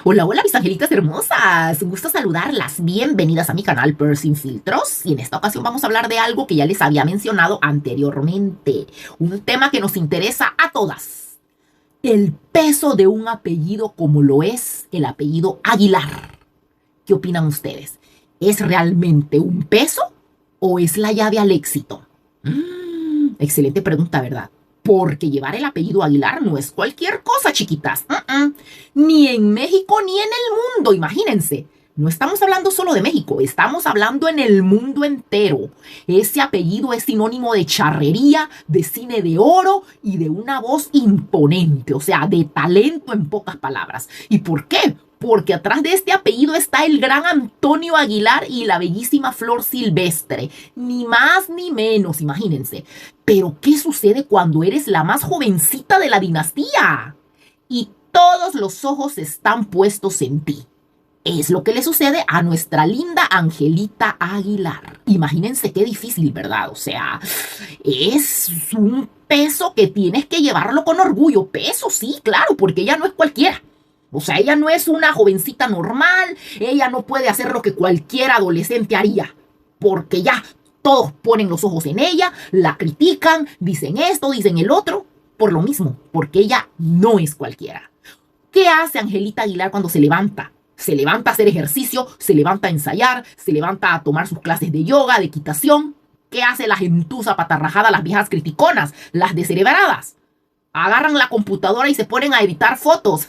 Hola, hola, mis angelitas hermosas. Un gusto saludarlas. Bienvenidas a mi canal Pearl Sin Filtros. Y en esta ocasión vamos a hablar de algo que ya les había mencionado anteriormente. Un tema que nos interesa a todas. El peso de un apellido como lo es el apellido Aguilar. ¿Qué opinan ustedes? ¿Es realmente un peso o es la llave al éxito? Excelente pregunta, ¿verdad? Porque llevar el apellido Aguilar no es cualquier cosa, chiquitas. Ni en México ni en el mundo, imagínense. No estamos hablando solo de México, estamos hablando en el mundo entero. Ese apellido es sinónimo de charrería, de cine de oro y de una voz imponente, o sea, de talento en pocas palabras. ¿Y por qué? Porque atrás de este apellido está el gran Antonio Aguilar y la bellísima Flor Silvestre. Ni más ni menos, imagínense. Pero, ¿qué sucede cuando eres la más jovencita de la dinastía? Y todos los ojos están puestos en ti. Es lo que le sucede a nuestra linda Angelita Aguilar. Imagínense qué difícil, ¿verdad? O sea, es un peso que tienes que llevarlo con orgullo. Peso, sí, claro, porque ella no es cualquiera. O sea, ella no es una jovencita normal, ella no puede hacer lo que cualquier adolescente haría, porque ya todos ponen los ojos en ella, la critican, dicen esto, dicen el otro, por lo mismo, porque ella no es cualquiera. ¿Qué hace Angelita Aguilar cuando se levanta? Se levanta a hacer ejercicio, se levanta a ensayar, se levanta a tomar sus clases de yoga, de equitación. ¿Qué hace la gentuza patarrajada, las viejas criticonas, las descerebradas? Agarran la computadora y se ponen a editar fotos,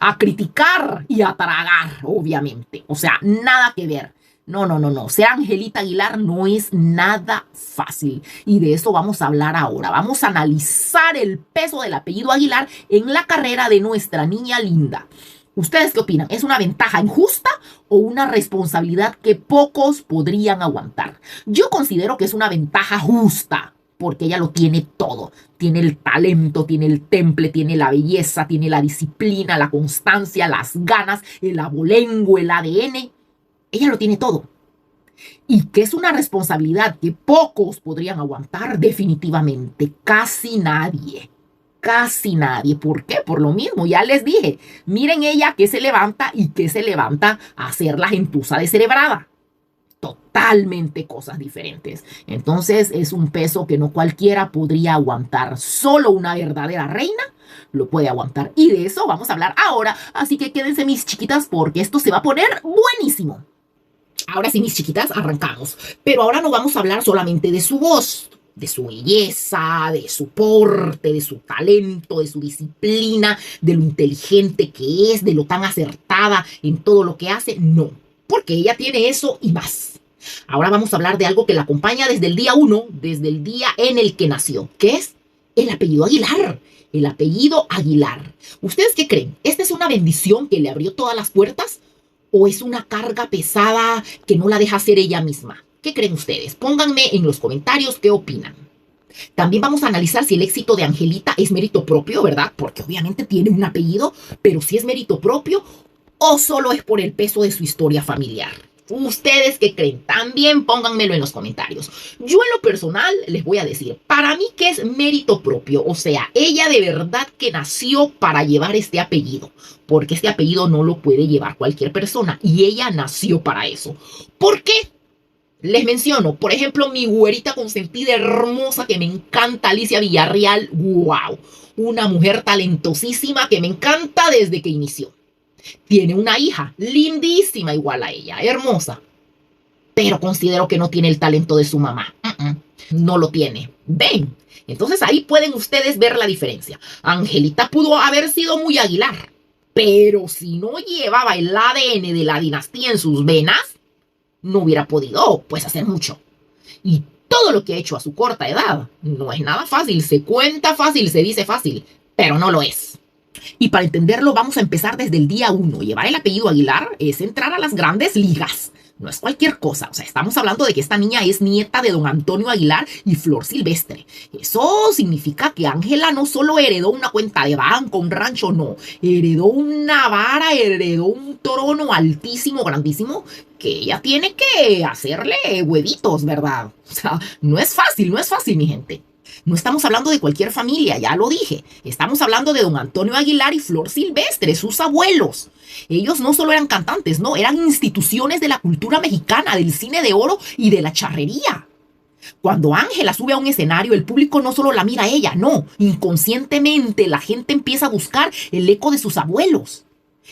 a criticar y a tragar, obviamente. O sea, nada que ver. No. Ser Angelita Aguilar no es nada fácil. Y de eso vamos a hablar ahora. Vamos a analizar el peso del apellido Aguilar en la carrera de nuestra niña linda. ¿Ustedes qué opinan? ¿Es una ventaja injusta o una responsabilidad que pocos podrían aguantar? Yo considero que es una ventaja justa, porque ella lo tiene todo. Tiene el talento, tiene el temple, tiene la belleza, tiene la disciplina, la constancia, las ganas, el abolengo, el ADN. Ella lo tiene todo. Y que es una responsabilidad que pocos podrían aguantar, definitivamente. Casi nadie. Casi nadie. ¿Por qué? Por lo mismo, ya les dije. Miren ella que se levanta y que se levanta a hacer la gentuza descerebrada. Totalmente cosas diferentes. Entonces es un peso que no cualquiera podría aguantar. Solo una verdadera reina lo puede aguantar. Y de eso vamos a hablar ahora. Así que quédense, mis chiquitas, porque esto se va a poner buenísimo. Ahora sí, mis chiquitas, arrancamos. Pero ahora no vamos a hablar solamente de su voz, de su belleza, de su porte, de su talento, de su disciplina, de lo inteligente que es, de lo tan acertada en todo lo que hace. No, porque ella tiene eso y más. Ahora vamos a hablar de algo que la acompaña desde el día 1, desde el día en el que nació, que es el apellido Aguilar. El apellido Aguilar. ¿Ustedes qué creen? ¿Esta es una bendición que le abrió todas las puertas? ¿O es una carga pesada que no la deja ser ella misma? ¿Qué creen ustedes? Pónganme en los comentarios qué opinan. También vamos a analizar si el éxito de Angelita es mérito propio, ¿verdad? Porque obviamente tiene un apellido, pero si es mérito propio o solo es por el peso de su historia familiar. ¿Ustedes qué creen? También pónganmelo en los comentarios. Yo en lo personal les voy a decir, para mí que es mérito propio, o sea, ella de verdad que nació para llevar este apellido, porque este apellido no lo puede llevar cualquier persona y ella nació para eso. ¿Por qué? Les menciono, por ejemplo, mi güerita consentida hermosa que me encanta, Alicia Villarreal. ¡Wow! Una mujer talentosísima que me encanta desde que inició. Tiene una hija lindísima igual a ella, hermosa. Pero considero que no tiene el talento de su mamá. No lo tiene. ¿Ven? Entonces ahí pueden ustedes ver la diferencia. Angelita pudo haber sido muy Aguilar, pero si no llevaba el ADN de la dinastía en sus venas, no hubiera podido, pues, hacer mucho. Y todo lo que ha hecho a su corta edad no es nada fácil. Se cuenta fácil, se dice fácil, pero no lo es. Y para entenderlo vamos a empezar desde el día 1. Llevar el apellido Aguilar es entrar a las grandes ligas. No es cualquier cosa. O sea, estamos hablando de que esta niña es nieta de don Antonio Aguilar y Flor Silvestre. Eso significa que Ángela no solo heredó una cuenta de banco, un rancho, no. Heredó una vara, heredó un trono altísimo, grandísimo, que ella tiene que hacerle huevitos, ¿verdad? O sea, no es fácil, mi gente. No estamos hablando de cualquier familia, ya lo dije. Estamos hablando de don Antonio Aguilar y Flor Silvestre, sus abuelos. Ellos no solo eran cantantes, no, eran instituciones de la cultura mexicana, del cine de oro y de la charrería. Cuando Ángela sube a un escenario, el público no solo la mira a ella, no. Inconscientemente la gente empieza a buscar el eco de sus abuelos.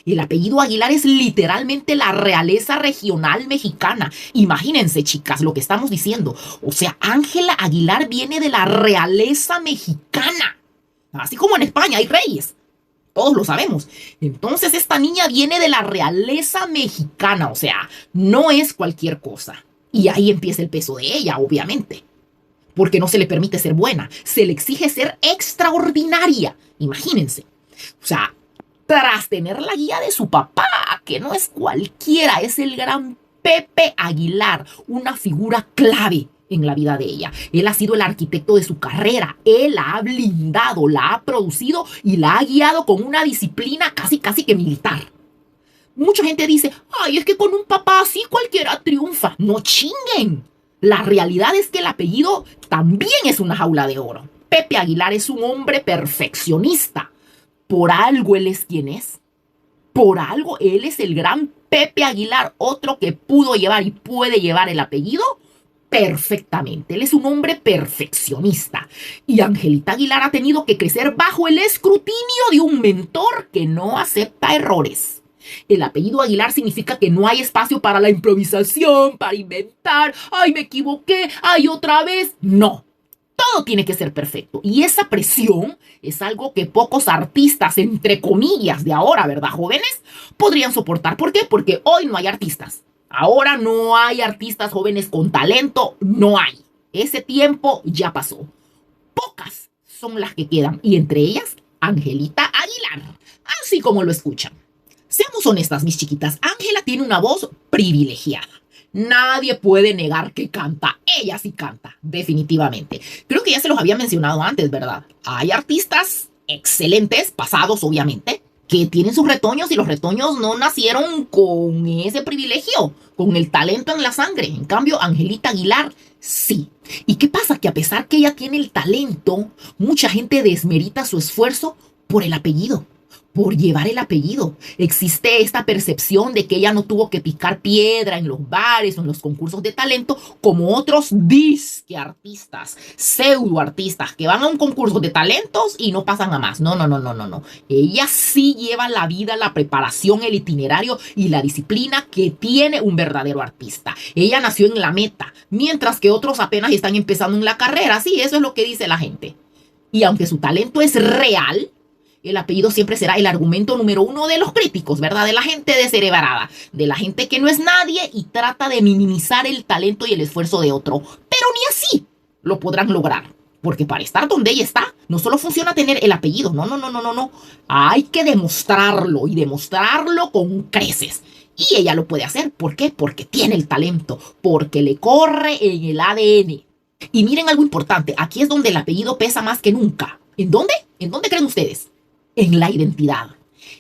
El apellido Aguilar es literalmente la realeza regional mexicana. Imagínense, chicas, lo que estamos diciendo. O sea, Ángela Aguilar viene de la realeza mexicana. Así como en España hay reyes. Todos lo sabemos. Entonces esta niña viene de la realeza mexicana. O sea, no es cualquier cosa. Y ahí empieza el peso de ella, obviamente. Porque no se le permite ser buena. Se le exige ser extraordinaria. Imagínense. O sea, tras tener la guía de su papá, que no es cualquiera, es el gran Pepe Aguilar, una figura clave en la vida de ella. Él ha sido el arquitecto de su carrera, él la ha blindado, la ha producido y la ha guiado con una disciplina casi que militar. Mucha gente dice, ay, es que con un papá así cualquiera triunfa. No chinguen. La realidad es que el apellido también es una jaula de oro. Pepe Aguilar es un hombre perfeccionista. Por algo él es quien es. Por algo él es el gran Pepe Aguilar, otro que pudo llevar y puede llevar el apellido perfectamente. Él es un hombre perfeccionista. Y Angelita Aguilar ha tenido que crecer bajo el escrutinio de un mentor que no acepta errores. El apellido Aguilar significa que no hay espacio para la improvisación, para inventar. ¡Ay, me equivoqué! ¡Ay, otra vez! No. Todo tiene que ser perfecto. Y esa presión es algo que pocos artistas, entre comillas, de ahora, ¿verdad, jóvenes? Podrían soportar. ¿Por qué? Porque hoy no hay artistas. Ahora no hay artistas jóvenes con talento. No hay. Ese tiempo ya pasó. Pocas son las que quedan. Y entre ellas, Angelita Aguilar. Así como lo escuchan. Seamos honestas, mis chiquitas. Ángela tiene una voz privilegiada. Nadie puede negar que canta. Ella sí canta, definitivamente. Creo que ya se los había mencionado antes, ¿verdad? Hay artistas excelentes, pasados obviamente, que tienen sus retoños y los retoños no nacieron con ese privilegio, con el talento en la sangre. En cambio, Angelita Aguilar, sí. ¿Y qué pasa? Que a pesar que ella tiene el talento, mucha gente desmerita su esfuerzo por el apellido. Por llevar el apellido. Existe esta percepción de que ella no tuvo que picar piedra en los bares o en los concursos de talento como otros disque artistas, pseudo artistas que van a un concurso de talentos y no pasan a más. No. Ella sí lleva la vida, la preparación, el itinerario y la disciplina que tiene un verdadero artista. Ella nació en la meta, mientras que otros apenas están empezando en la carrera. Sí, eso es lo que dice la gente. Y aunque su talento es real, el apellido siempre será el argumento número uno de los críticos, ¿verdad? De la gente descerebrada, de la gente que no es nadie y trata de minimizar el talento y el esfuerzo de otro. Pero ni así lo podrán lograr. Porque para estar donde ella está, no solo funciona tener el apellido, no. Hay que demostrarlo y demostrarlo con creces. Y ella lo puede hacer. ¿Por qué? Porque tiene el talento, porque le corre en el ADN. Y miren algo importante, aquí es donde el apellido pesa más que nunca. ¿En dónde? ¿En dónde creen ustedes? En la identidad,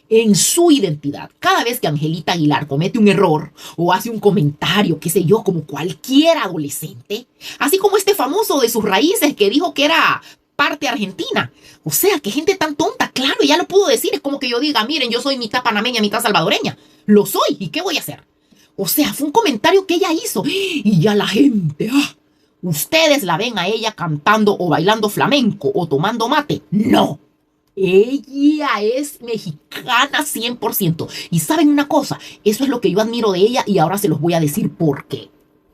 en su identidad. Cada vez que Angelita Aguilar comete un error o hace un comentario, qué sé yo, como cualquier adolescente, así como este famoso de sus raíces que dijo que era parte argentina. O sea, qué gente tan tonta, claro, ya lo pudo decir. Es como que yo diga, miren, yo soy mitad panameña, mitad salvadoreña. Lo soy, ¿y qué voy a hacer? O sea, fue un comentario que ella hizo y ya la gente, ustedes la ven a ella cantando o bailando flamenco o tomando mate. No. Ella es mexicana 100%. Y ¿saben una cosa? Eso es lo que yo admiro de ella y ahora se los voy a decir por qué.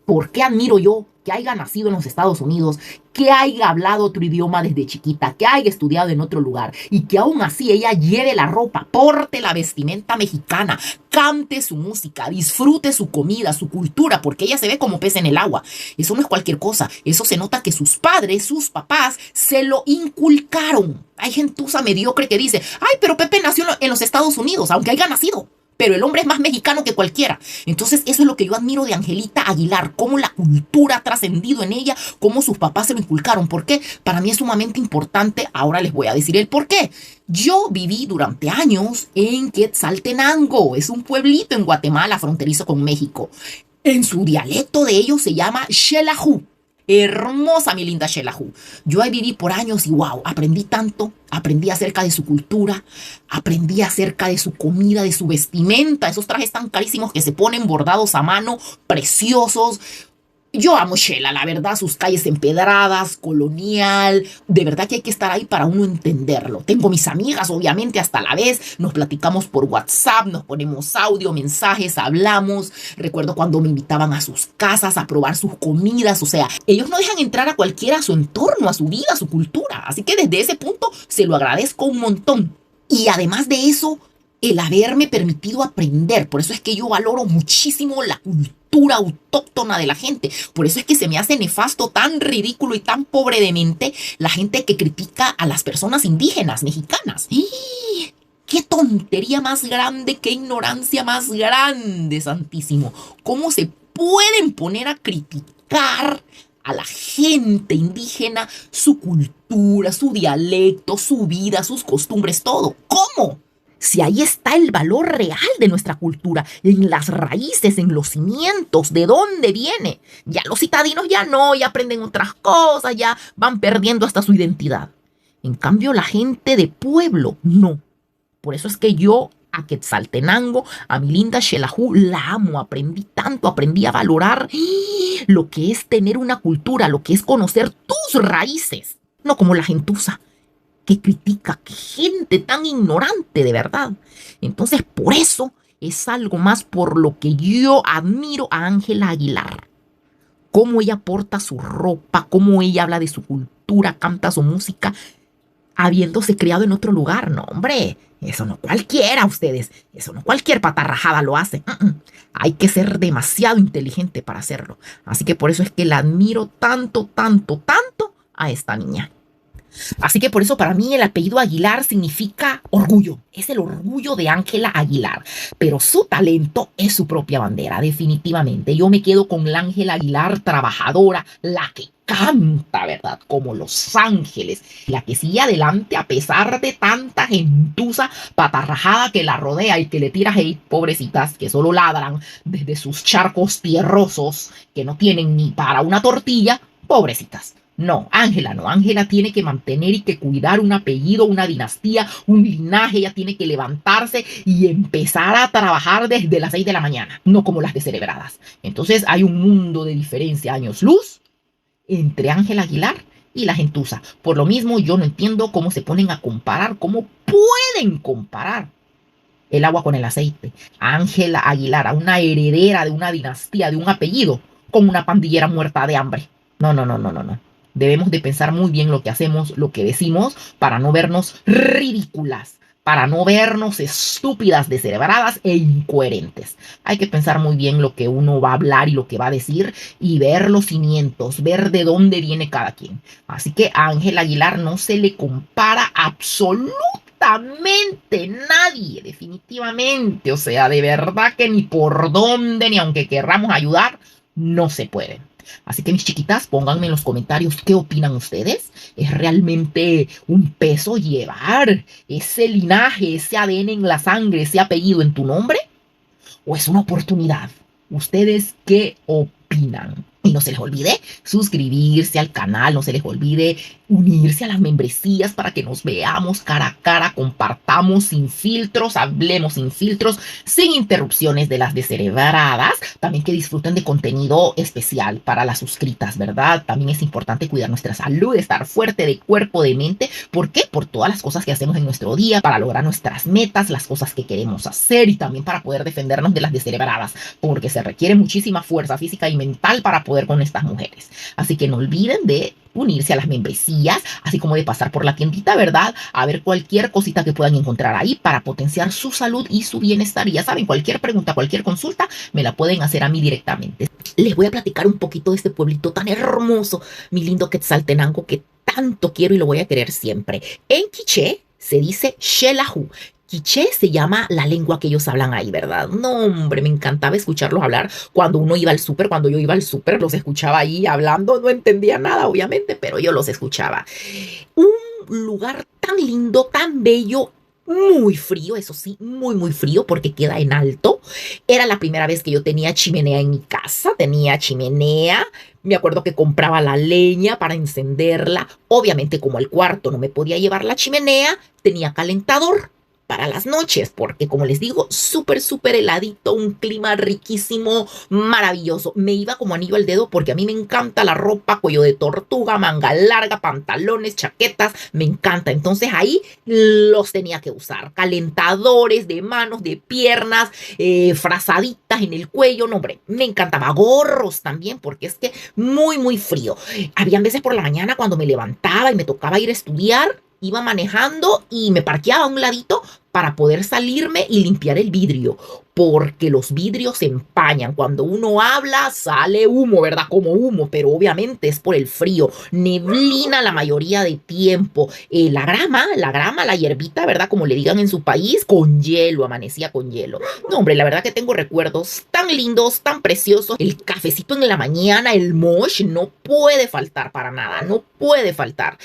¿Por qué admiro yo que haya nacido en los Estados Unidos, que haya hablado otro idioma desde chiquita, que haya estudiado en otro lugar y que aún así ella lleve la ropa, porte la vestimenta mexicana, cante su música, disfrute su comida, su cultura, porque ella se ve como pez en el agua? Eso no es cualquier cosa. Eso se nota que sus padres, sus papás, se lo inculcaron. Hay gentuza mediocre que dice, ay, pero Pepe nació en los Estados Unidos, aunque haya nacido. Pero el hombre es más mexicano que cualquiera. Entonces eso es lo que yo admiro de Angelita Aguilar, cómo la cultura ha trascendido en ella, cómo sus papás se lo inculcaron. ¿Por qué? Para mí es sumamente importante. Ahora les voy a decir el por qué. Yo viví durante años en Quetzaltenango. Es un pueblito en Guatemala, fronterizo con México. En su dialecto de ellos se llama Xelajú. Hermosa, mi linda Shelahu. Yo ahí viví por años y wow, aprendí tanto. Aprendí acerca de su cultura, aprendí acerca de su comida, de su vestimenta, esos trajes tan carísimos que se ponen bordados a mano, preciosos. Yo amo Shela, la verdad, sus calles empedradas, colonial, de verdad que hay que estar ahí para uno entenderlo. Tengo mis amigas, obviamente, hasta la vez, nos platicamos por WhatsApp, nos ponemos audio, mensajes, hablamos. Recuerdo cuando me invitaban a sus casas a probar sus comidas, o sea, ellos no dejan entrar a cualquiera a su entorno, a su vida, a su cultura. Así que desde ese punto se lo agradezco un montón. Y además de eso, el haberme permitido aprender. Por eso es que yo valoro muchísimo la cultura autóctona de la gente. Por eso es que se me hace nefasto, tan ridículo y tan pobre de mente la gente que critica a las personas indígenas mexicanas. ¡Y! ¡Qué tontería más grande! ¡Qué ignorancia más grande, santísimo! ¿Cómo se pueden poner a criticar a la gente indígena, su cultura, su dialecto, su vida, sus costumbres, todo? ¿Cómo? Si ahí está el valor real de nuestra cultura, en las raíces, en los cimientos, de dónde viene. Ya los citadinos ya no, ya aprenden otras cosas, ya van perdiendo hasta su identidad. En cambio, la gente de pueblo, no. Por eso es que yo a Quetzaltenango, a mi linda Shelahu, la amo. Aprendí tanto, aprendí a valorar lo que es tener una cultura, lo que es conocer tus raíces. No como la gentuza que critica, qué gente tan ignorante, de verdad. Entonces, por eso es algo más por lo que yo admiro a Ángela Aguilar. Cómo ella porta su ropa, cómo ella habla de su cultura, canta su música, habiéndose criado en otro lugar. No, hombre, eso no cualquiera, ustedes. Eso no cualquier patarrajada lo hace. Hay que ser demasiado inteligente para hacerlo. Así que por eso es que la admiro tanto, tanto, tanto a esta niña. Así que por eso para mí el apellido Aguilar significa orgullo. Es el orgullo de Ángela Aguilar. Pero su talento es su propia bandera, definitivamente. Yo me quedo con la Ángela Aguilar trabajadora, la que canta, ¿verdad? Como Los Ángeles. La que sigue adelante a pesar de tanta gentuza patarrajada que la rodea y que le tira hate, pobrecitas, que solo ladran desde sus charcos tierrosos, que no tienen ni para una tortilla, pobrecitas. No, Ángela no. Ángela tiene que mantener y que cuidar un apellido, una dinastía, un linaje. Ella tiene que levantarse y empezar a trabajar desde las 6 de la mañana, no como las descerebradas. Entonces hay un mundo de diferencia, años luz, entre Ángela Aguilar y la gentuza. Por lo mismo, yo no entiendo cómo se ponen a comparar, cómo pueden comparar el agua con el aceite. Ángela Aguilar, a una heredera de una dinastía, de un apellido, con una pandillera muerta de hambre. No, no, no, no, no, no. Debemos de pensar muy bien lo que hacemos, lo que decimos, para no vernos ridículas, para no vernos estúpidas, descerebradas e incoherentes. Hay que pensar muy bien lo que uno va a hablar y lo que va a decir y ver los cimientos, ver de dónde viene cada quien. Así que a Ángela Aguilar no se le compara absolutamente nadie, definitivamente. O sea, de verdad que ni por dónde, ni aunque querramos ayudar, no se puede. Así que mis chiquitas, pónganme en los comentarios qué opinan ustedes. ¿Es realmente un peso llevar ese linaje, ese ADN en la sangre, ese apellido en tu nombre? ¿O es una oportunidad? ¿Ustedes qué opinan? Y no se les olvide suscribirse al canal, no se les olvide unirse a las membresías para que nos veamos cara a cara, compartamos sin filtros, hablemos sin filtros, sin interrupciones de las descerebradas. También que disfruten de contenido especial para las suscritas, ¿verdad? También es importante cuidar nuestra salud, estar fuerte de cuerpo, de mente. ¿Por qué? Por todas las cosas que hacemos en nuestro día, para lograr nuestras metas, las cosas que queremos hacer y también para poder defendernos de las descerebradas, porque se requiere muchísima fuerza física y mental para poder con estas mujeres. Así que no olviden de unirse a las membresías, así como de pasar por la tiendita, ¿verdad? A ver cualquier cosita que puedan encontrar ahí para potenciar su salud y su bienestar. Y ya saben, cualquier pregunta, cualquier consulta, me la pueden hacer a mí directamente. Les voy a platicar un poquito de este pueblito tan hermoso, mi lindo Quetzaltenango, que tanto quiero y lo voy a querer siempre. En quiché se dice Shelahu. Quiché se llama la lengua que ellos hablan ahí, ¿verdad? No, hombre, me encantaba escucharlos hablar cuando uno iba al súper, cuando yo iba al súper, los escuchaba ahí hablando, no entendía nada, obviamente, pero yo los escuchaba. Un lugar tan lindo, tan bello, muy frío, eso sí, muy, muy frío, porque queda en alto. Era la primera vez que yo tenía chimenea en mi casa, tenía chimenea. Me acuerdo que compraba la leña para encenderla. Obviamente, como el cuarto no me podía llevar la chimenea, tenía calentador para las noches, porque como les digo, súper heladito, un clima riquísimo, maravilloso. Me iba como anillo al dedo porque a mí me encanta la ropa, cuello de tortuga, manga larga, pantalones, chaquetas, me encanta. Entonces ahí los tenía que usar, calentadores de manos, de piernas, frazaditas en el cuello, no hombre, me encantaba. Gorros también, porque es que muy frío. Habían veces por la mañana cuando me levantaba y me tocaba ir a estudiar, iba manejando y me parqueaba a un ladito para poder salirme y limpiar el vidrio, porque los vidrios se empañan. Cuando uno habla, sale humo, ¿verdad? Como humo, pero obviamente es por el frío. Neblina la mayoría de tiempo. La hierbita, ¿verdad? Como le digan en su país, con hielo, amanecía con hielo. No, hombre, la verdad que tengo recuerdos tan lindos, tan preciosos. El cafecito en la mañana, el mosh, no puede faltar para nada, no puede faltar.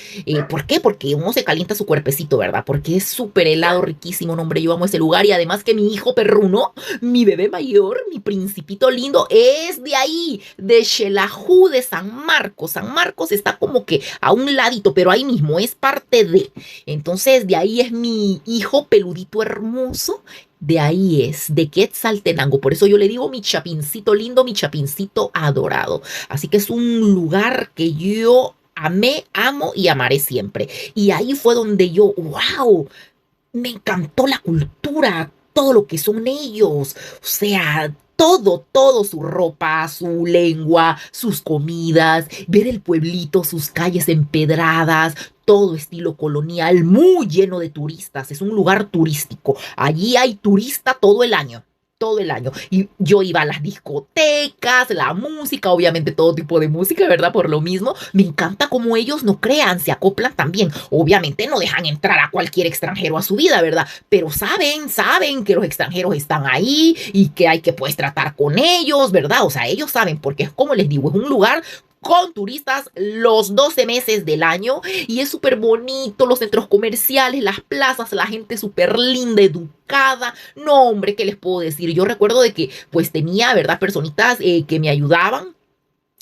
¿Por qué? Porque uno se calienta su cuerpecito, ¿verdad? Porque es súper helado, riquísimo. No, hombre, yo amo ese lugar y además que mi hijo perruno, mi bebé mayor, mi principito lindo, es de ahí, de Xelajú, de San Marcos. San Marcos está como que a un ladito, pero ahí mismo es parte de. Entonces, de ahí es mi hijo peludito hermoso. De ahí es, de Quetzaltenango. Por eso yo le digo mi chapincito lindo, mi chapincito adorado. Así que es un lugar que yo amé, amo y amaré siempre. Y ahí fue donde yo, wow, me encantó la cultura, todo lo que son ellos. O sea, todo, su ropa, su lengua, sus comidas, ver el pueblito, sus calles empedradas, todo estilo colonial, muy lleno de turistas. Es un lugar turístico. Allí hay turista todo el año. Todo el año. Y yo iba a las discotecas, la música, obviamente todo tipo de música, ¿verdad? Por lo mismo, me encanta cómo ellos no crean, se acoplan también. Obviamente no dejan entrar a cualquier extranjero a su vida, ¿verdad? Pero saben que los extranjeros están ahí y que hay que pues tratar con ellos, ¿verdad? O sea, ellos saben porque es como les digo, es un lugar con turistas los 12 meses del año y es súper bonito, los centros comerciales, las plazas, la gente súper linda, educada. No, hombre, ¿qué les puedo decir? Yo recuerdo de que pues tenía, ¿verdad? Personitas que me ayudaban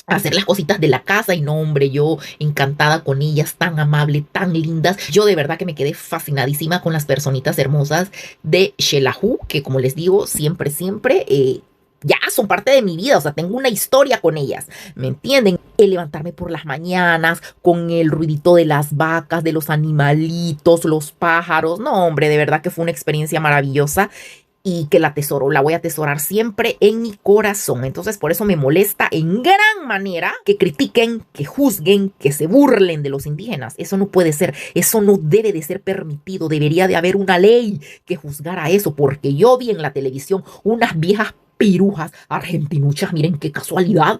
a hacer las cositas de la casa y no, hombre, yo encantada con ellas, tan amables, tan lindas. Yo de verdad que me quedé fascinadísima con las personitas hermosas de Xelajú, que como les digo, siempre, ya son parte de mi vida, o sea, tengo una historia con ellas, ¿me entienden? El levantarme por las mañanas con el ruidito de las vacas, de los animalitos, los pájaros, no, hombre, de verdad que fue una experiencia maravillosa y que la atesoro, la voy a atesorar siempre en mi corazón. Entonces, por eso me molesta en gran manera que critiquen, que juzguen, que se burlen de los indígenas. Eso no puede ser, eso no debe de ser permitido, debería de haber una ley que juzgara eso, porque yo vi en la televisión unas viejas pirujas argentinuchas, miren qué casualidad,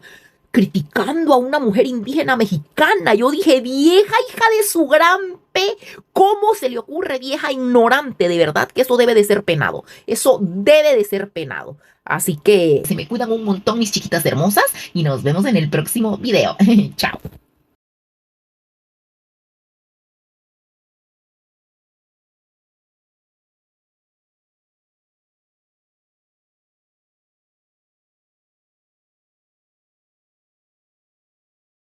criticando a una mujer indígena mexicana. Yo dije, vieja hija de su gran P, ¿cómo se le ocurre, vieja ignorante? De verdad que eso debe de ser penado. Eso debe de ser penado. Así que se me cuidan un montón mis chiquitas hermosas y nos vemos en el próximo video. Chao.